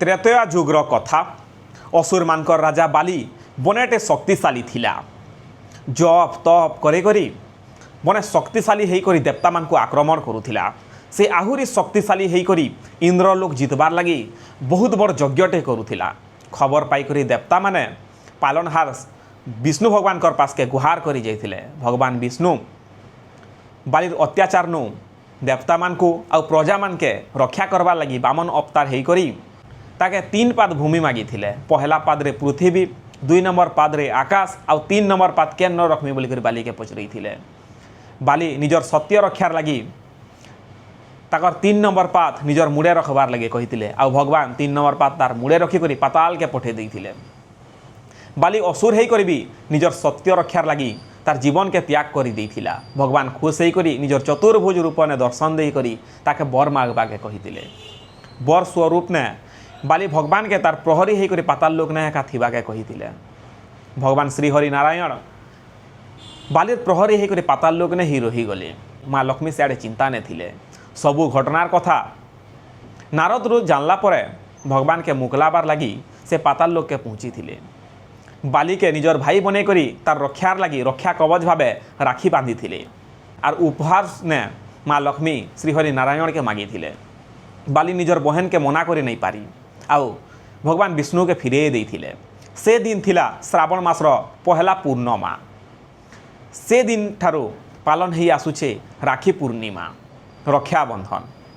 ତ୍ରେତୟା ଯୁଗର କଥା। ଅସୁରମାନଙ୍କର ରାଜା ବାଲି ବନେଟେ ଶକ୍ତିଶାଳୀ ଥିଲା। ଜପ ତପ କରି କରି ବନେ ଶକ୍ତିଶାଳୀ ହେଇକରି ଦେବତାମାନଙ୍କୁ ଆକ୍ରମଣ କରୁଥିଲା। ସେ ଆହୁରି ଶକ୍ତିଶାଳୀ ହେଇକରି ଇନ୍ଦ୍ରଲୋକ ଜିତବାର୍ ଲାଗି ବହୁତ ବଡ଼ ଯଜ୍ଞଟେ କରୁଥିଲା। ଖବର ପାଇକରି ଦେବତାମାନେ ପାଲନହାର ବିଷ୍ଣୁ ଭଗବାନଙ୍କର ପାଶକେ ଗୁହାର କରି ଯାଇଥିଲେ। ଭଗବାନ ବିଷ୍ଣୁ ବାଲିର ଅତ୍ୟାଚାରନୁ ଦେବତାମାନଙ୍କୁ ଆଉ ପ୍ରଜାମାନକେ ରକ୍ଷା କରବାର୍ ଲାଗି ବାମନ ଅବତାର ହେଇକରି ତାକେ 3 ପାଦ ଭୂମି ମାଗିଥିଲେ। ପହଲା ପାଦରେ ପୃଥିବୀ, 2 ନମ୍ବର ପାଦରେ ଆକାଶ ଆଉ 3 ନମ୍ବର ପାଦ କେନ୍ ରଖ୍ମି ବୋଲିକରି ବାଲିକେ ପଚରାଇଥିଲେ। ବାଲି ନିଜର ସତ୍ୟ ରକ୍ଷାର ଲାଗି ତାଙ୍କର 3 ନମ୍ବର ପାଦ ନିଜର ମୁଡ଼େ ରଖବାର ଲାଗି କହିଥିଲେ। ଆଉ ଭଗବାନ 3 ନମ୍ବର ପାଦ ତାର ମୁଡ଼େ ରଖିକରି ପାତାଳକେ ପଠେଇ ଦେଇଥିଲେ। ବାଲି ଅସୁର ହେଇକରି ବି ନିଜର ସତ୍ୟ ରକ୍ଷାର ଲାଗି তার জীবনকে ত্যাগ করে দিয়েছিলা। ভগবান খুশ হইকরি নিজের চতুর্ভুজ রূপনে দর্শন দেইকরি তাকে বর মাগবাকে কহিলে। বর স্বরূপ নে বালি ভগবানকে তার প্রহরী হইকরি পাতাল লোক নে একা থিবাকে কহিলে। ভগবান শ্রীহরি নারায়ণ বালির প্রহরী হইকরি পাতাল লোক নে হি রহিগলে। মা লক্ষ্মী সিয়াড়ে চিন্তা নে থিলে। সবু ঘটনার কথা নারদ জানলা পরে ভগবানকে মুকলাবার লাগি সে পাতাল লোককে পৌঁছিলে। বালিকে নিজর ভাই বনে করি তার রক্ষার লাগি রক্ষা কবচ ভাবে রাখি বাঁধিলে। আর উপহার নে মা লক্ষ্মী শ্রীহরি নারায়ণকে মাগিলে। বালি নিজর বহেনকে মনা করে নাই পারি আউ ভগবান বিষ্ণুকে ফিরিয়ে দিয়েছিলে। সে দিন থিলা শ্রাবণ মাসর পহেলা পূর্ণমা। সে দিন ঠারু পালন হই আসুছে রাখি পূর্ণিমা, রক্ষাবন্ধন।